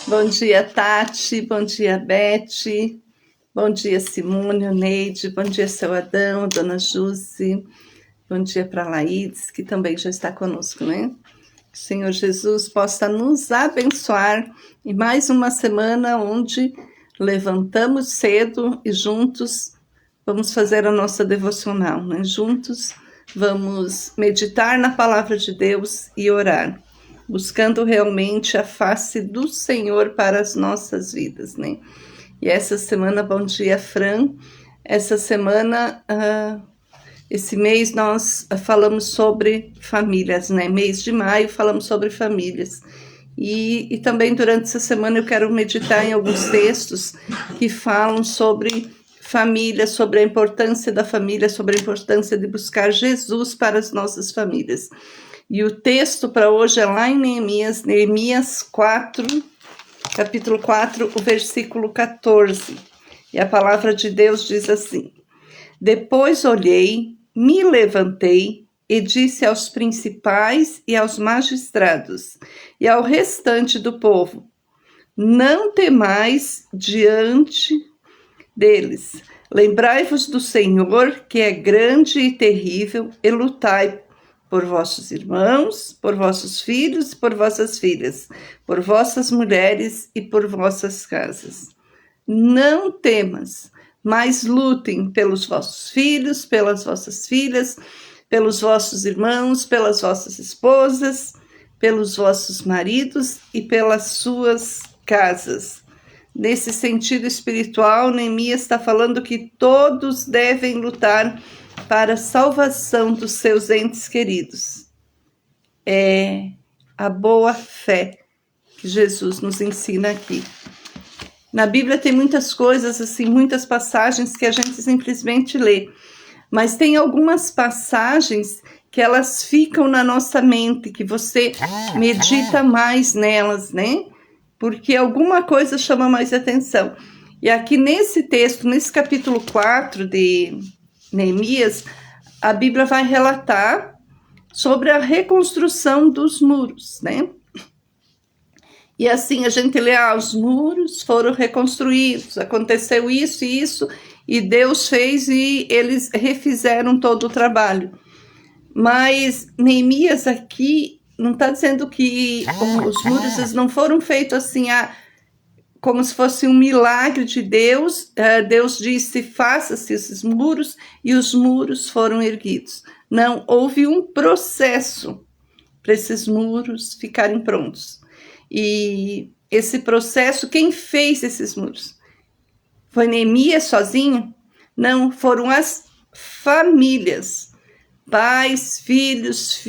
Bom dia Tati, bom dia Beth, bom dia Simone, Neide, bom dia seu Adão, Dona Jússi, bom dia para Laídes, que também já está conosco, né? O Senhor Jesus possa nos abençoar em mais uma semana onde levantamos cedo e juntos vamos fazer a nossa devocional, né? Juntos vamos meditar na palavra de Deus e orar, buscando realmente a face do Senhor para as nossas vidas, né? E essa semana, bom dia, Fran. Essa semana, esse mês nós falamos sobre famílias, né? Mês de maio falamos sobre famílias. E também durante essa semana eu quero meditar em alguns textos que falam sobre família, sobre a importância da família, sobre a importância de buscar Jesus para as nossas famílias. E o texto para hoje é lá em Neemias 4, capítulo 4, o versículo 14. E a palavra de Deus diz assim: Depois olhei, me levantei e disse aos principais e aos magistrados e ao restante do povo: Não temais diante deles. Lembrai-vos do Senhor, que é grande e terrível, e lutai por vossos irmãos, por vossos filhos, por vossas filhas, por vossas mulheres e por vossas casas. Não temas, mas lutem pelos vossos filhos, pelas vossas filhas, pelos vossos irmãos, pelas vossas esposas, pelos vossos maridos e pelas suas casas. Nesse sentido espiritual, Neemias está falando que todos devem lutar para a salvação dos seus entes queridos. É a boa fé que Jesus nos ensina aqui. Na Bíblia tem muitas coisas, assim, muitas passagens que a gente simplesmente lê. Mas tem algumas passagens que elas ficam na nossa mente, que você medita mais nelas, né? Porque alguma coisa chama mais atenção. E aqui nesse texto, nesse capítulo 4 de Neemias, a Bíblia vai relatar sobre a reconstrução dos muros, né? E assim a gente lê, os muros foram reconstruídos, aconteceu isso e isso, e Deus fez e eles refizeram todo o trabalho. Mas Neemias aqui não está dizendo que os muros eles não foram feitos assim, como se fosse um milagre de Deus. Deus disse, faça-se esses muros, e os muros foram erguidos. Não, houve um processo para esses muros ficarem prontos. E esse processo, quem fez esses muros? Foi Neemias sozinho? Não, foram as famílias. Pais, filhos,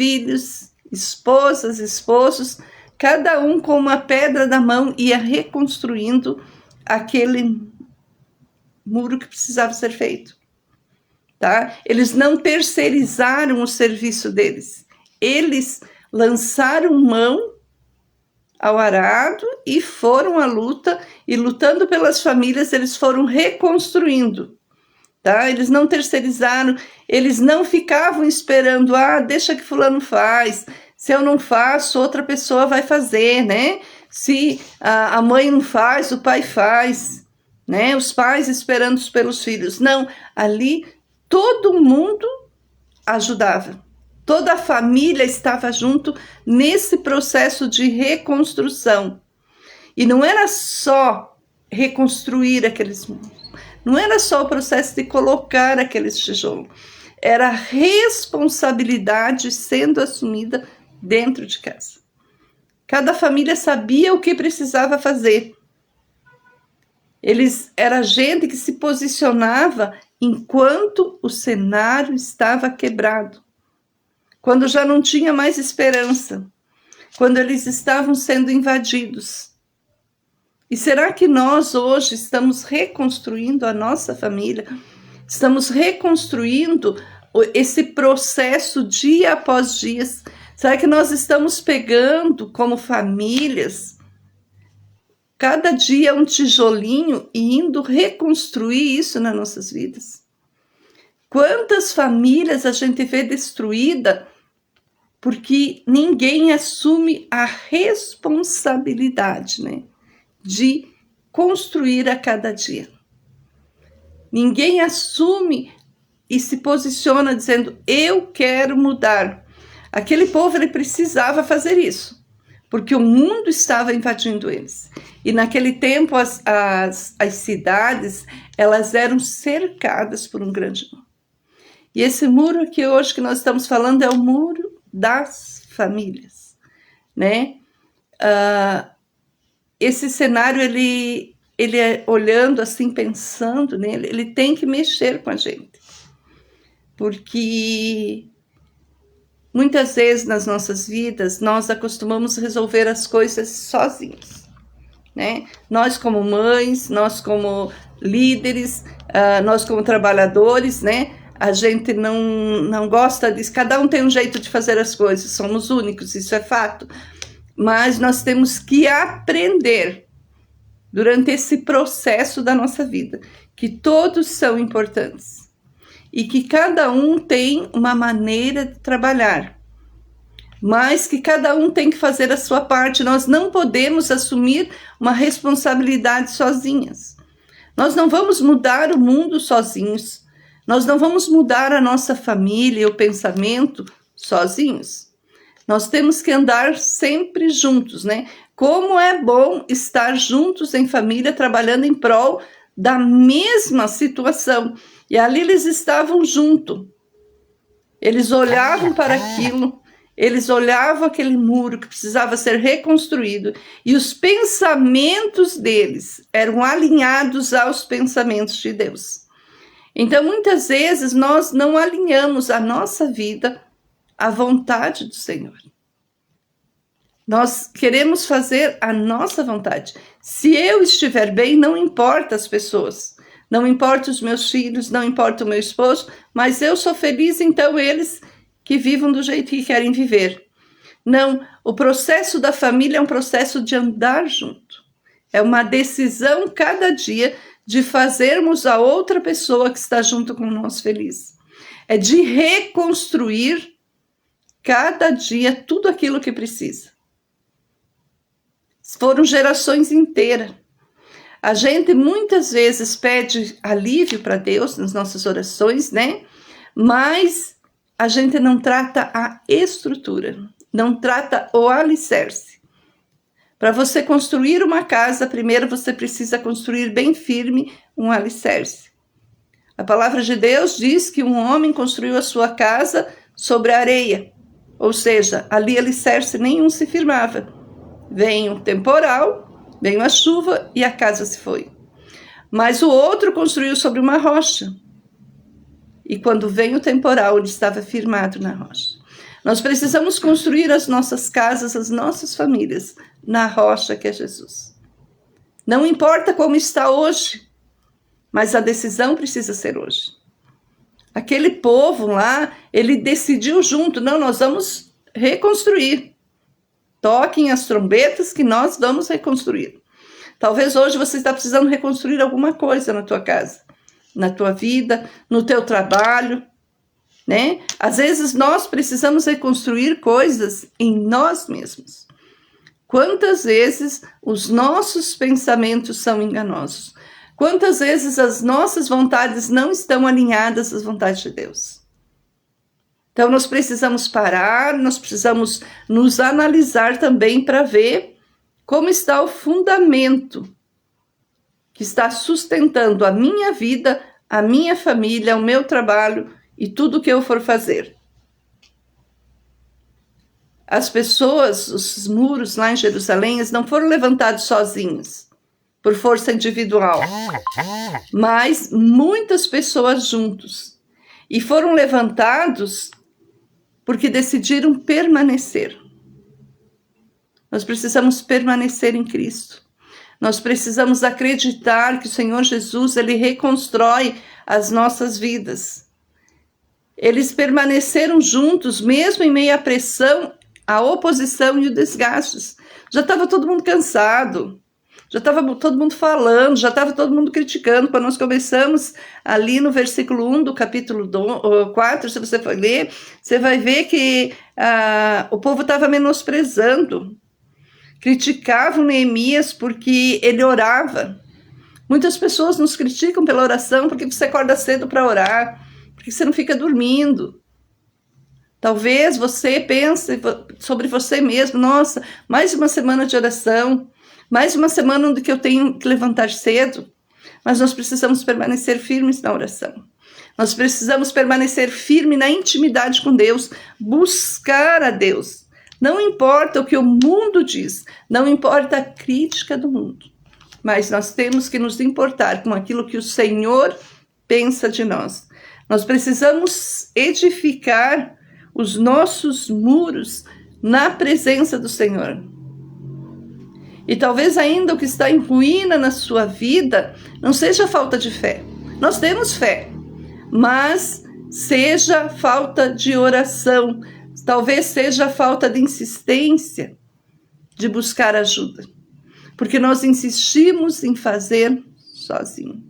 esposas, esposos, cada um com uma pedra na mão ia reconstruindo aquele muro que precisava ser feito. Tá? Eles não terceirizaram o serviço deles. Eles lançaram mão ao arado e foram à luta, e lutando pelas famílias, eles foram reconstruindo. Tá? Eles não terceirizaram, eles não ficavam esperando, deixa que fulano faz, se eu não faço, outra pessoa vai fazer, né? Se a mãe não faz, o pai faz, né? Os pais esperando pelos filhos. Não, ali todo mundo ajudava. Toda a família estava junto nesse processo de reconstrução. E não era só reconstruir aqueles muros. Não era só o processo de colocar aqueles tijolos. Era a responsabilidade sendo assumida dentro de casa. Cada família sabia o que precisava fazer. Era gente que se posicionava enquanto o cenário estava quebrado, quando já não tinha mais esperança, quando eles estavam sendo invadidos. E será que nós hoje estamos reconstruindo a nossa família? Estamos reconstruindo esse processo dia após dia? Será que nós estamos pegando como famílias cada dia um tijolinho e indo reconstruir isso nas nossas vidas? Quantas famílias a gente vê destruída porque ninguém assume a responsabilidade, né, de construir a cada dia. Ninguém assume e se posiciona dizendo, eu quero mudar. Aquele povo, ele precisava fazer isso, porque o mundo estava invadindo eles. E naquele tempo, as cidades, elas eram cercadas por um grande muro. E esse muro aqui hoje que nós estamos falando é o muro das famílias, né? Esse cenário, ele é olhando assim, pensando nele, ele tem que mexer com a gente. Porque muitas vezes nas nossas vidas, nós acostumamos resolver as coisas sozinhos, né? Nós como mães, nós como líderes, nós como trabalhadores, né? A gente não gosta disso, cada um tem um jeito de fazer as coisas, somos únicos, isso é fato. Mas nós temos que aprender durante esse processo da nossa vida, que todos são importantes e que cada um tem uma maneira de trabalhar, mas que cada um tem que fazer a sua parte. Nós não podemos assumir uma responsabilidade sozinhas. Nós não vamos mudar o mundo sozinhos. Nós não vamos mudar a nossa família e o pensamento sozinhos. Nós temos que andar sempre juntos, né? Como é bom estar juntos em família, trabalhando em prol da mesma situação. E ali eles estavam juntos. Eles olhavam para aquilo, eles olhavam aquele muro que precisava ser reconstruído, e os pensamentos deles eram alinhados aos pensamentos de Deus. Então, muitas vezes, nós não alinhamos a nossa vida à vontade do Senhor. Nós queremos fazer a nossa vontade. Se eu estiver bem, não importa as pessoas, não importa os meus filhos, não importa o meu esposo, mas eu sou feliz, então eles que vivam do jeito que querem viver. Não, o processo da família é um processo de andar junto. É uma decisão cada dia de fazermos a outra pessoa que está junto com nós feliz. É de reconstruir cada dia tudo aquilo que precisa. Foram gerações inteiras. A gente muitas vezes pede alívio para Deus nas nossas orações, né? Mas a gente não trata a estrutura, não trata o alicerce. Para você construir uma casa, primeiro você precisa construir bem firme um alicerce. A palavra de Deus diz que um homem construiu a sua casa sobre a areia, ou seja, ali alicerce nenhum se firmava. Veio um temporal, veio a chuva e a casa se foi. Mas o outro construiu sobre uma rocha. E quando veio o temporal, ele estava firmado na rocha. Nós precisamos construir as nossas casas, as nossas famílias, na rocha que é Jesus. Não importa como está hoje, mas a decisão precisa ser hoje. Aquele povo lá, ele decidiu junto, não, nós vamos reconstruir. Toquem as trombetas que nós vamos reconstruir. Talvez hoje você está precisando reconstruir alguma coisa na tua casa, na tua vida, no teu trabalho, né? Às vezes nós precisamos reconstruir coisas em nós mesmos. Quantas vezes os nossos pensamentos são enganosos? Quantas vezes as nossas vontades não estão alinhadas às vontades de Deus? Então nós precisamos parar, nós precisamos nos analisar também para ver como está o fundamento que está sustentando a minha vida, a minha família, o meu trabalho e tudo que eu for fazer. As pessoas, os muros lá em Jerusalém, eles não foram levantados sozinhos. por força individual, mas muitas pessoas juntos. E foram levantados porque decidiram permanecer. Nós precisamos permanecer em Cristo. Nós precisamos acreditar que o Senhor Jesus, Ele reconstrói as nossas vidas. Eles permaneceram juntos, mesmo em meio à pressão, à oposição e os desgastes. Já estava todo mundo cansado, já estava todo mundo falando, já estava todo mundo criticando. Quando nós começamos ali no versículo 1 do capítulo 4, se você for ler, você vai ver que o povo estava menosprezando. Criticavam Neemias porque ele orava. Muitas pessoas nos criticam pela oração porque você acorda cedo para orar, porque você não fica dormindo. Talvez você pense sobre você mesmo, nossa, mais uma semana de oração, mais uma semana onde que eu tenho que levantar cedo, mas nós precisamos permanecer firmes na oração. Nós precisamos permanecer firmes na intimidade com Deus, buscar a Deus. Não importa o que o mundo diz, não importa a crítica do mundo, mas nós temos que nos importar com aquilo que o Senhor pensa de nós. Nós precisamos edificar os nossos muros na presença do Senhor. E talvez ainda o que está em ruína na sua vida não seja falta de fé. Nós temos fé, mas seja falta de oração, talvez seja falta de insistência de buscar ajuda, porque nós insistimos em fazer sozinho.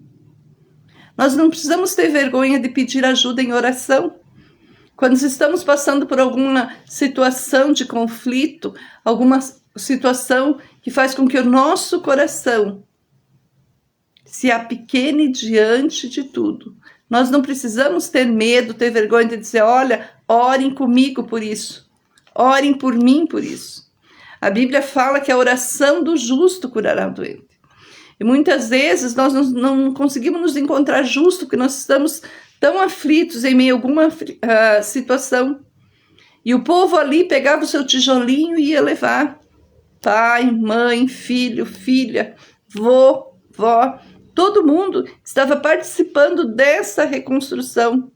Nós não precisamos ter vergonha de pedir ajuda em oração. Quando estamos passando por alguma situação de conflito, alguma situação que faz com que o nosso coração se apequene diante de tudo, nós não precisamos ter medo, ter vergonha de dizer, olha, orem comigo por isso. Orem por mim por isso. A Bíblia fala que a oração do justo curará o doente. E muitas vezes nós não conseguimos nos encontrar justo, porque nós estamos tão aflitos em meio a alguma situação. E o povo ali pegava o seu tijolinho e ia levar. Pai, mãe, filho, filha, vô, vó. Todo mundo estava participando dessa reconstrução.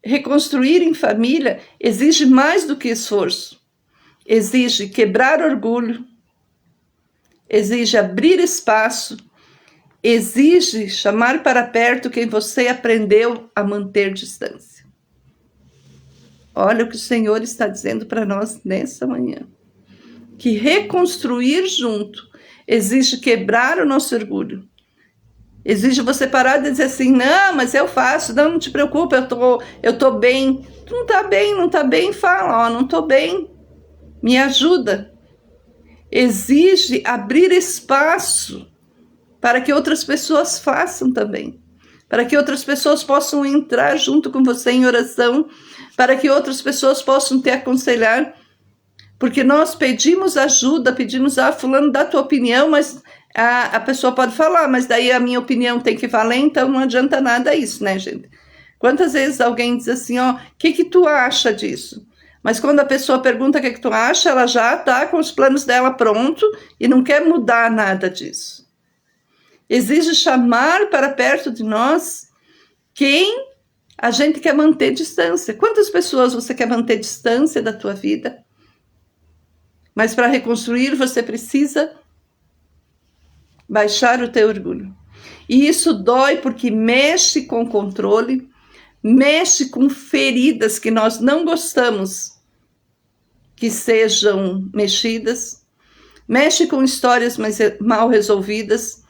Reconstruir em família exige mais do que esforço. Exige quebrar orgulho, exige abrir espaço, exige chamar para perto quem você aprendeu a manter distância. Olha o que o Senhor está dizendo para nós nessa manhã. Que reconstruir junto exige quebrar o nosso orgulho. Exige você parar de dizer assim, não, mas eu faço, não te preocupa, eu tô bem. Tu não tá bem, fala, ó, não tô bem, me ajuda. Exige abrir espaço para que outras pessoas façam também, para que outras pessoas possam entrar junto com você em oração, para que outras pessoas possam te aconselhar, porque nós pedimos ajuda, pedimos, fulano, dá a tua opinião, mas a pessoa pode falar, mas daí a minha opinião tem que valer, então não adianta nada isso, né, gente? Quantas vezes alguém diz assim, ó, o que tu acha disso? Mas quando a pessoa pergunta o que tu acha, ela já está com os planos dela pronto e não quer mudar nada disso. Exige chamar para perto de nós quem a gente quer manter distância. Quantas pessoas você quer manter distância da tua vida? Mas para reconstruir você precisa baixar o teu orgulho. E isso dói porque mexe com controle, mexe com feridas que nós não gostamos que sejam mexidas, mexe com histórias mal resolvidas,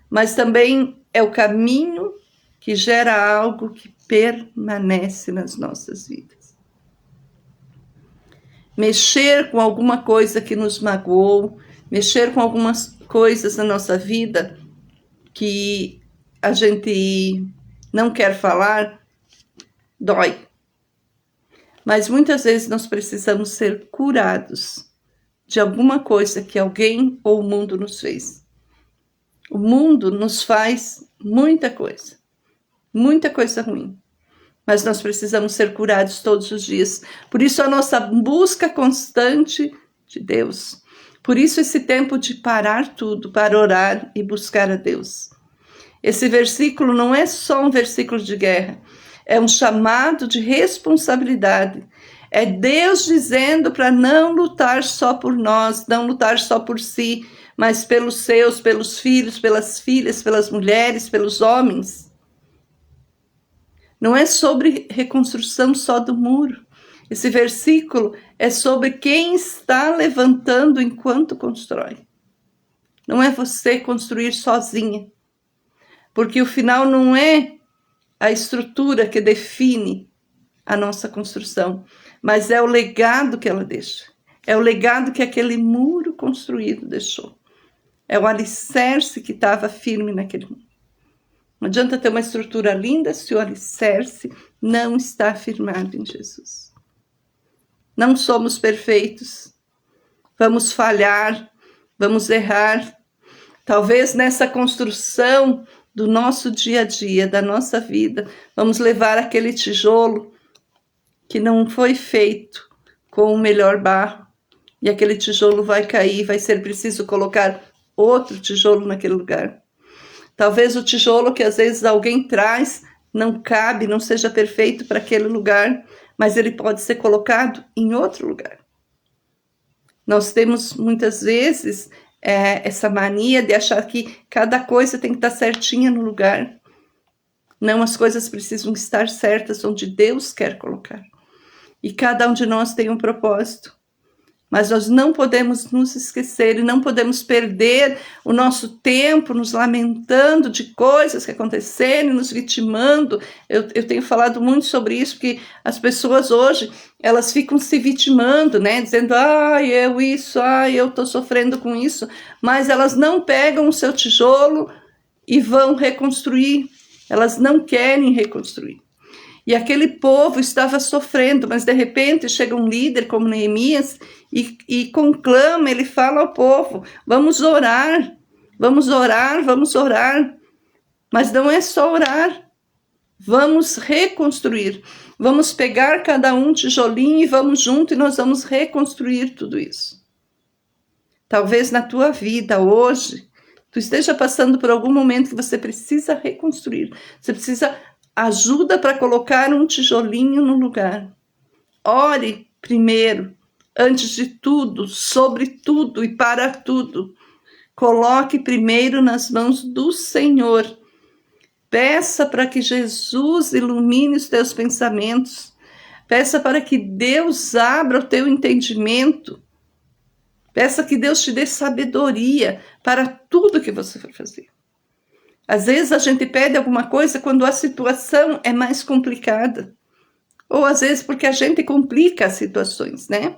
mas também é o caminho que gera algo que permanece nas nossas vidas. Mexer com alguma coisa que nos magoou, mexer com algumas coisas na nossa vida que a gente não quer falar, dói. Mas muitas vezes nós precisamos ser curados de alguma coisa que alguém ou o mundo nos fez. O mundo nos faz muita coisa ruim. Mas nós precisamos ser curados todos os dias. Por isso a nossa busca constante de Deus. Por isso esse tempo de parar tudo para orar e buscar a Deus. Esse versículo não é só um versículo de guerra, é um chamado de responsabilidade. É Deus dizendo para não lutar só por nós, não lutar só por si, mas pelos seus, pelos filhos, pelas filhas, pelas mulheres, pelos homens. Não é sobre reconstrução só do muro. Esse versículo é sobre quem está levantando enquanto constrói. Não é você construir sozinha. Porque o final não é a estrutura que define a nossa construção, mas é o legado que ela deixa. É o legado que aquele muro construído deixou. É o alicerce que estava firme naquele muro. Não adianta ter uma estrutura linda se o alicerce não está firmado em Jesus. Não somos perfeitos. Vamos falhar, vamos errar. Talvez nessa construção do nosso dia a dia, da nossa vida, vamos levar aquele tijolo que não foi feito com o melhor barro, e aquele tijolo vai cair, vai ser preciso colocar outro tijolo naquele lugar. Talvez o tijolo que às vezes alguém traz não cabe, não seja perfeito para aquele lugar, mas ele pode ser colocado em outro lugar. Nós temos muitas vezes essa mania de achar que cada coisa tem que estar certinha no lugar. Não, as coisas precisam estar certas onde Deus quer colocar. E cada um de nós tem um propósito. Mas nós não podemos nos esquecer e não podemos perder o nosso tempo nos lamentando de coisas que aconteceram, nos vitimando. Eu tenho falado muito sobre isso, porque as pessoas hoje, elas ficam se vitimando, né? Dizendo, eu estou sofrendo com isso. Mas elas não pegam o seu tijolo e vão reconstruir. Elas não querem reconstruir. E aquele povo estava sofrendo, mas de repente chega um líder como Neemias e conclama, ele fala ao povo, vamos orar, vamos orar, vamos orar. Mas não é só orar, vamos reconstruir, vamos pegar cada um tijolinho e vamos junto e nós vamos reconstruir tudo isso. Talvez na tua vida hoje, tu esteja passando por algum momento que você precisa reconstruir, você precisa ajuda para colocar um tijolinho no lugar. Ore primeiro, antes de tudo, sobre tudo e para tudo. Coloque primeiro nas mãos do Senhor. Peça para que Jesus ilumine os teus pensamentos. Peça para que Deus abra o teu entendimento. Peça que Deus te dê sabedoria para tudo que você for fazer. Às vezes a gente pede alguma coisa quando a situação é mais complicada. Ou às vezes porque a gente complica as situações, né?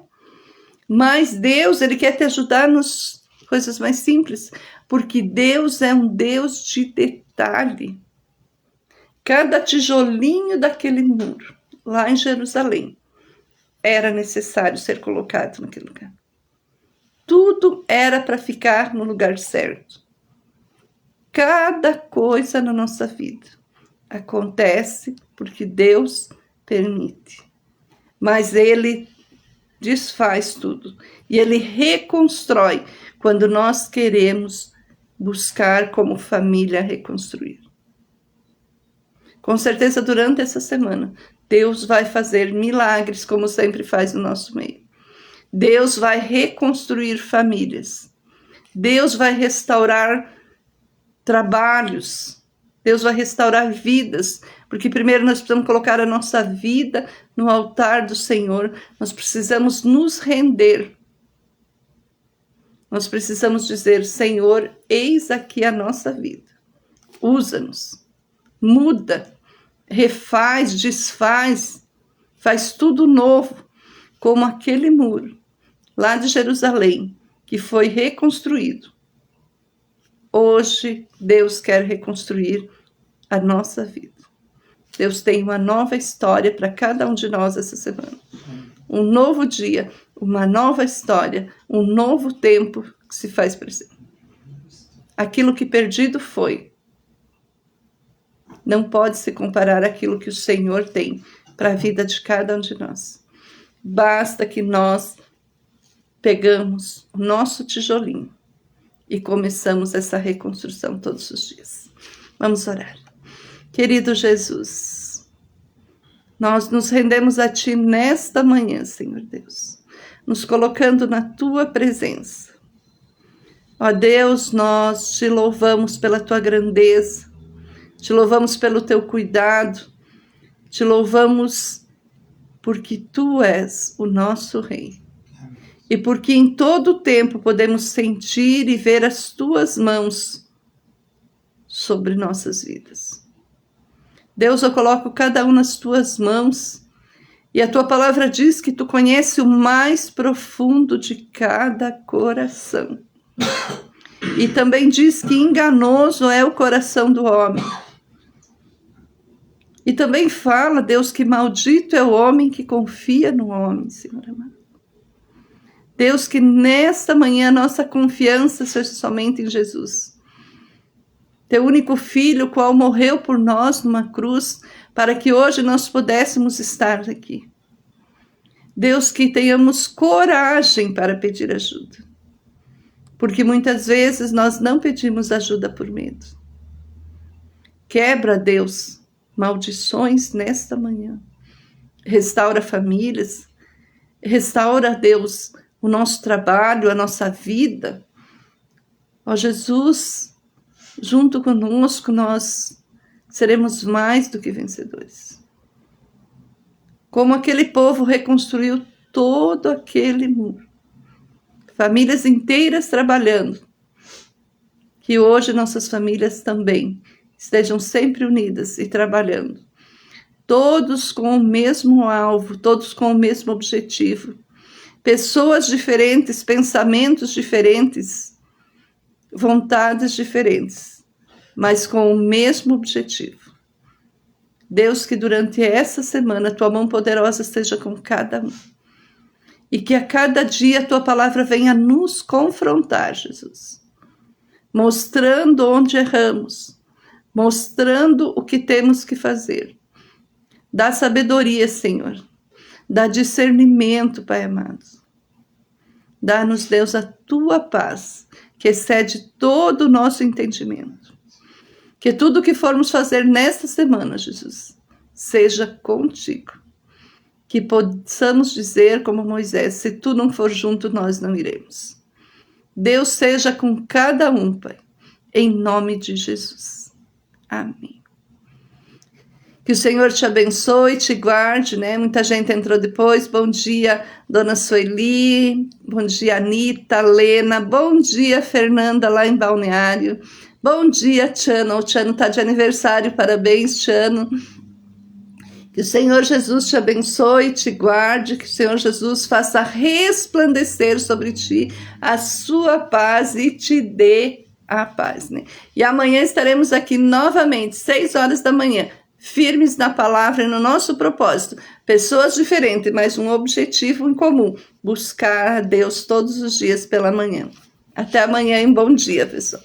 Mas Deus, Ele quer te ajudar nas coisas mais simples. Porque Deus é um Deus de detalhe. Cada tijolinho daquele muro, lá em Jerusalém, era necessário ser colocado naquele lugar. Tudo era para ficar no lugar certo. Cada coisa na nossa vida acontece porque Deus permite. Mas Ele desfaz tudo. E Ele reconstrói quando nós queremos buscar como família reconstruir. Com certeza durante essa semana, Deus vai fazer milagres como sempre faz no nosso meio. Deus vai reconstruir famílias. Deus vai restaurar trabalhos, Deus vai restaurar vidas, porque primeiro nós precisamos colocar a nossa vida no altar do Senhor, nós precisamos nos render, nós precisamos dizer, Senhor, eis aqui a nossa vida, usa-nos, muda, refaz, desfaz, faz tudo novo, como aquele muro lá de Jerusalém, que foi reconstruído. Hoje, Deus quer reconstruir a nossa vida. Deus tem uma nova história para cada um de nós essa semana. Um novo dia, uma nova história, um novo tempo que se faz presente. Aquilo que perdido foi, não pode se comparar àquilo que o Senhor tem para a vida de cada um de nós. Basta que nós pegamos o nosso tijolinho e começamos essa reconstrução todos os dias. Vamos orar. Querido Jesus, nós nos rendemos a Ti nesta manhã, Senhor Deus, nos colocando na Tua presença. Ó Deus, nós Te louvamos pela Tua grandeza, Te louvamos pelo Teu cuidado, Te louvamos porque Tu és o nosso Rei. E porque em todo o tempo podemos sentir e ver as Tuas mãos sobre nossas vidas. Deus, eu coloco cada um nas Tuas mãos, e a Tua palavra diz que Tu conheces o mais profundo de cada coração. E também diz que enganoso é o coração do homem. E também fala, Deus, que maldito é o homem que confia no homem, Senhor amado. Deus, que nesta manhã nossa confiança seja somente em Jesus. Teu único Filho, o qual morreu por nós numa cruz, para que hoje nós pudéssemos estar aqui. Deus, que tenhamos coragem para pedir ajuda. Porque muitas vezes nós não pedimos ajuda por medo. Quebra, Deus, maldições nesta manhã. Restaura famílias. Restaura, Deus, o nosso trabalho, a nossa vida. Ó Jesus, junto conosco nós seremos mais do que vencedores. Como aquele povo reconstruiu todo aquele muro. Famílias inteiras trabalhando. Que hoje nossas famílias também estejam sempre unidas e trabalhando. Todos com o mesmo alvo, todos com o mesmo objetivo. Pessoas diferentes, pensamentos diferentes, vontades diferentes, mas com o mesmo objetivo. Deus, que durante essa semana Tua mão poderosa esteja com cada um. E que a cada dia a Tua palavra venha nos confrontar, Jesus. Mostrando onde erramos, mostrando o que temos que fazer. Dá sabedoria, Senhor. Dá discernimento, Pai amado. Dá-nos, Deus, a Tua paz, que excede todo o nosso entendimento. Que tudo o que formos fazer nesta semana, Jesus, seja contigo. Que possamos dizer, como Moisés, se Tu não for junto, nós não iremos. Deus seja com cada um, Pai, em nome de Jesus. Amém. Que o Senhor te abençoe, te guarde, né? Muita gente entrou depois. Bom dia, Dona Sueli. Bom dia, Anitta, Lena. Bom dia, Fernanda, lá em Balneário. Bom dia, Tiano. O Tiano está de aniversário. Parabéns, Tiano. Que o Senhor Jesus te abençoe, te guarde. Que o Senhor Jesus faça resplandecer sobre ti a sua paz e te dê a paz, né? E amanhã estaremos aqui novamente, 6 horas da manhã. Firmes na palavra e no nosso propósito. Pessoas diferentes, mas um objetivo em comum. Buscar a Deus todos os dias pela manhã. Até amanhã e um bom dia, pessoal.